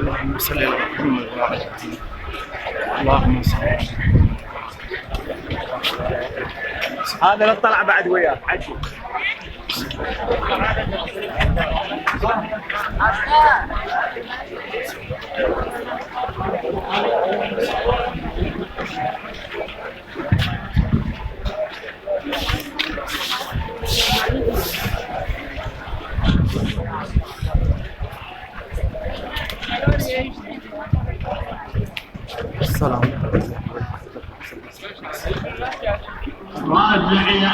اللهم صل على محمد وعلى آله. اللهم صل على هذا اللي طلع بعد وياه عجل. السلام راجع يا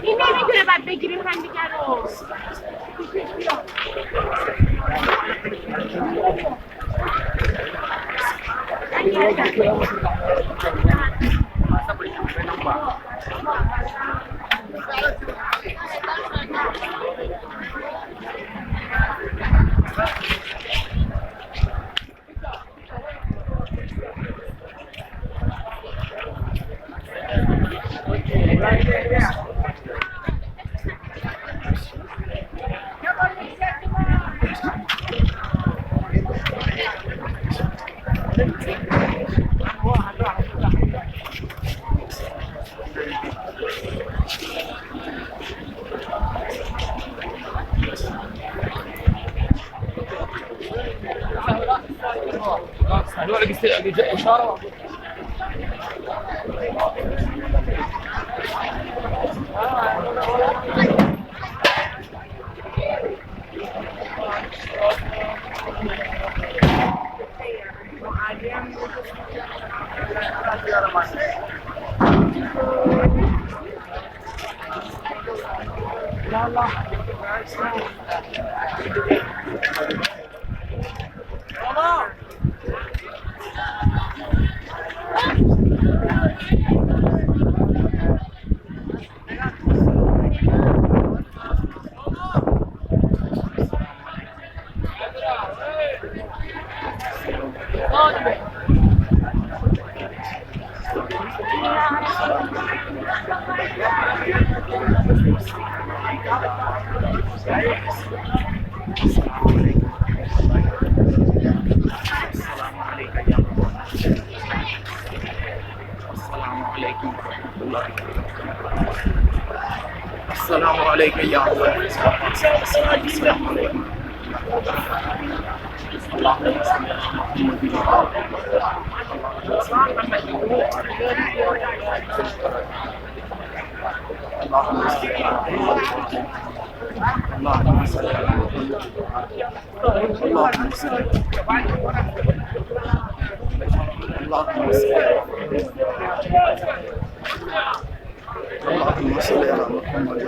این نمیتونه بعد بگیریم همدیگه رو. السلام عليك يا الله. السلام عليكم. اللهم صل على محمد اللهم صل على محمد. اللهم صل على محمد. اللهم صل على اللهم صل اللهم صل على محمد.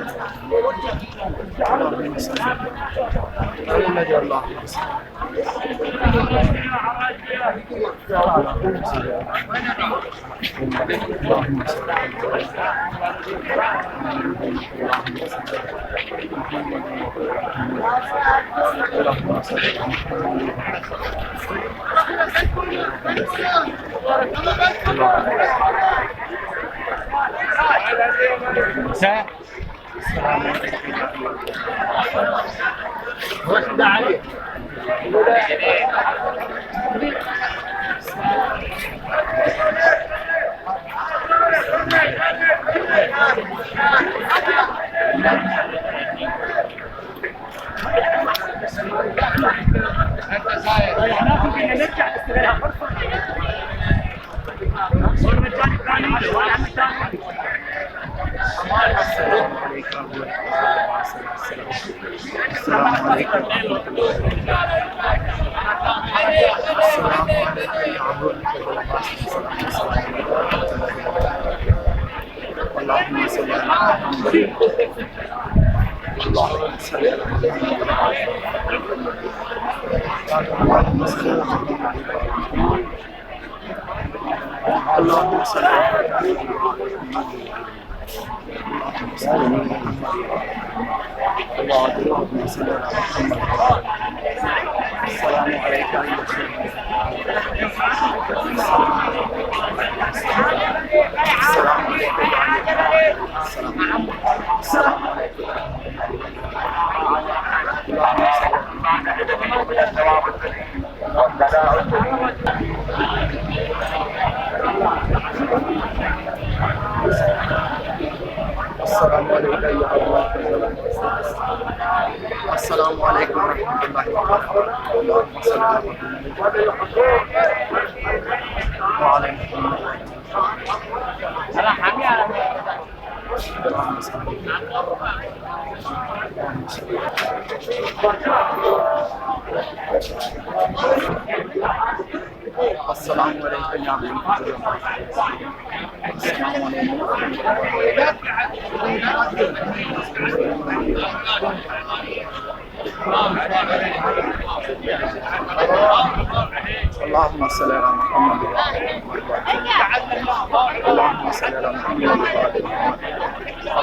اللهم صل على النبي. اللهم صل اللهم صل رد عليه. انت زايد. نرجع نستغلها فرصه. السلام عليك أبو السلام عليك السلام عليك يا أبو اللهم صل على محمد اللهم صل على محمد اللهم صل على محمد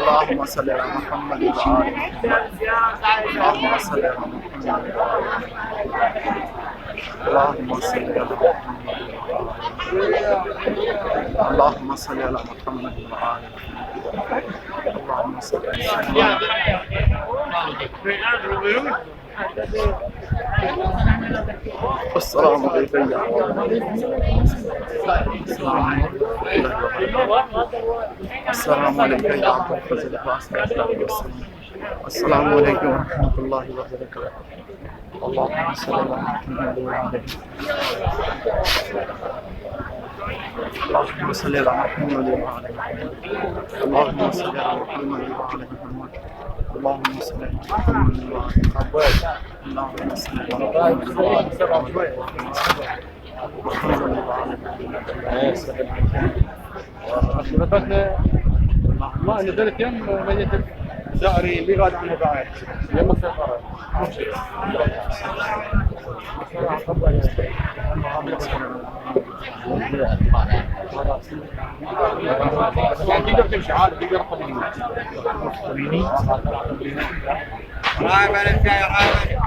اللهم صل على محمد اللهم صل على محمد السلام عليك يا السلام عليك السلام عليك السلام عليك يا الله السلام عليكم ورحمة الله وبركاته اللهم صل على محمد وعلى محمد اللهم صل السلام عليكم يا عبد السلام عليكم اللهم صل على محمد اللهم صل على محمد اللهم صل على محمد اللهم صل على محمد اللهم صل على محمد اللهم صل على محمد اللهم صل على السلام عليكم يا السلام عليكم يا عبد الفضل السلام عليكم ورحمة الله وبركاته اللهم صل على محمد وعلى اللهم صل على محمد وعلى اللهم صل على محمد وعلى محمد اللهم صل على محمد وعلى اللهم صل على محمد وعلى ما نزلت يم ميت شعري اللي قاعد عنه بعد يم السفارة تقدر تمشي عادي تقدر رايح على الجاي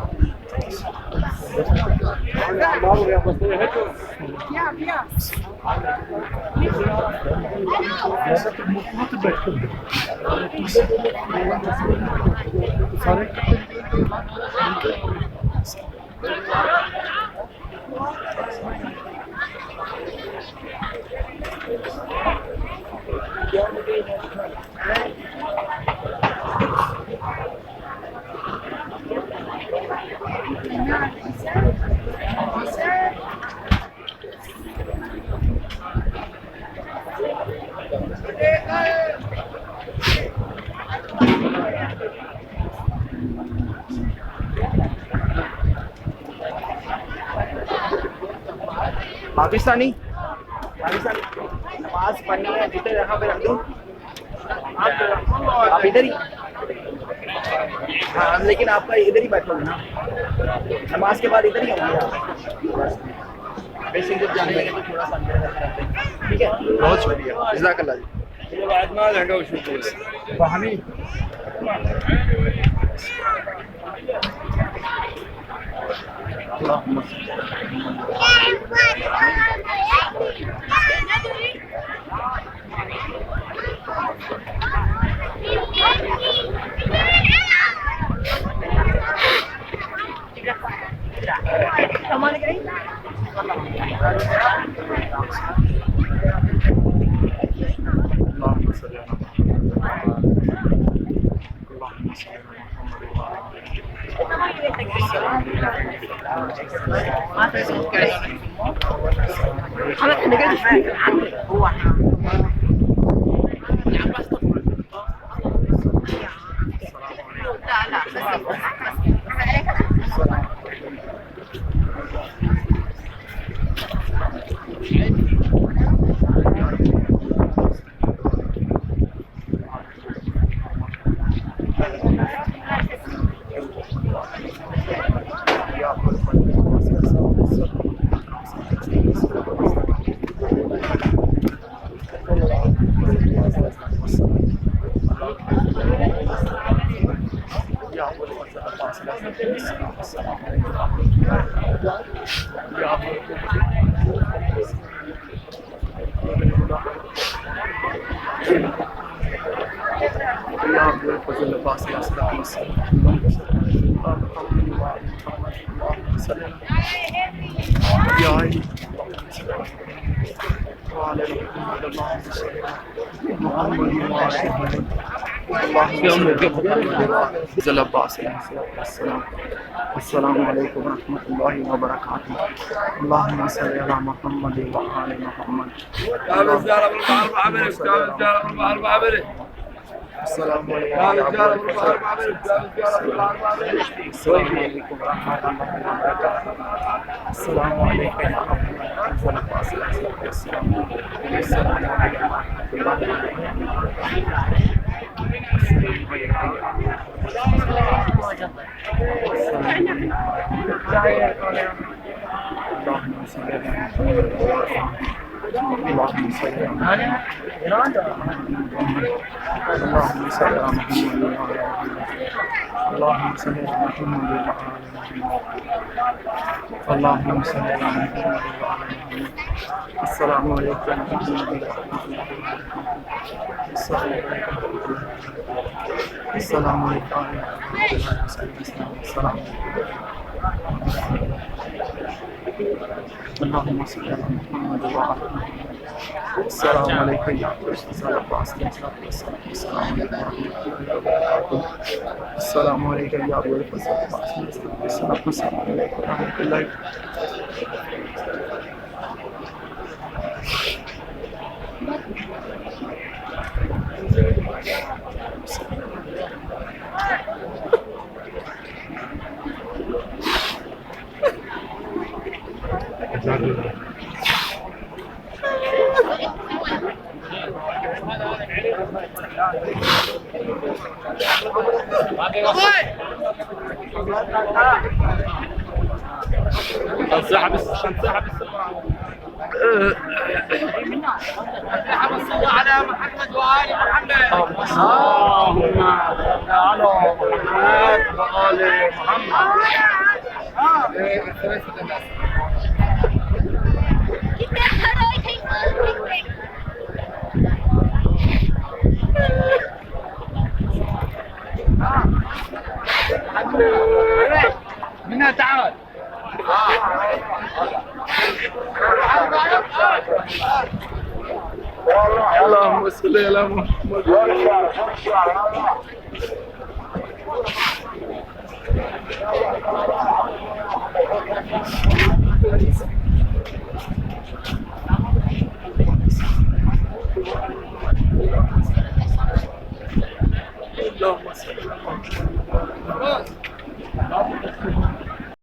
पाकिस्तानी नमाज पढ़नी है जिधर यहाँ पे रख दूँ आप इधर ही हाँ लेकिन आपका इधर ही बैठोगे ना नमाज के बाद इधर ही होंगे आप बेसिक जब जाने लगे तो थोड़ा सा अंदर रखते हैं ठीक है बहुत शुक्रिया जज़ाकल्लाह जी بعد ما لقوا شو فاهمين اللهم اللهم صل على محمد اللهم صل على محمد अस्सलामु अलैकुम रहमतुल्लाहि व बरकातुहू अल्लाहुम्मा सल्लि अला मुहम्मद व आलि मुहम्मद अस्सलामु اللهم صل على محمد وعلى السلام عليكم يا السلام عليكم يا ابو الفضل السلام عليكم ورحمه الله انسحب الصلاة على محمد وآل محمد. اللهم على محمد وآل محمد. منها تعال. اللهم صل على محمد. Thank you.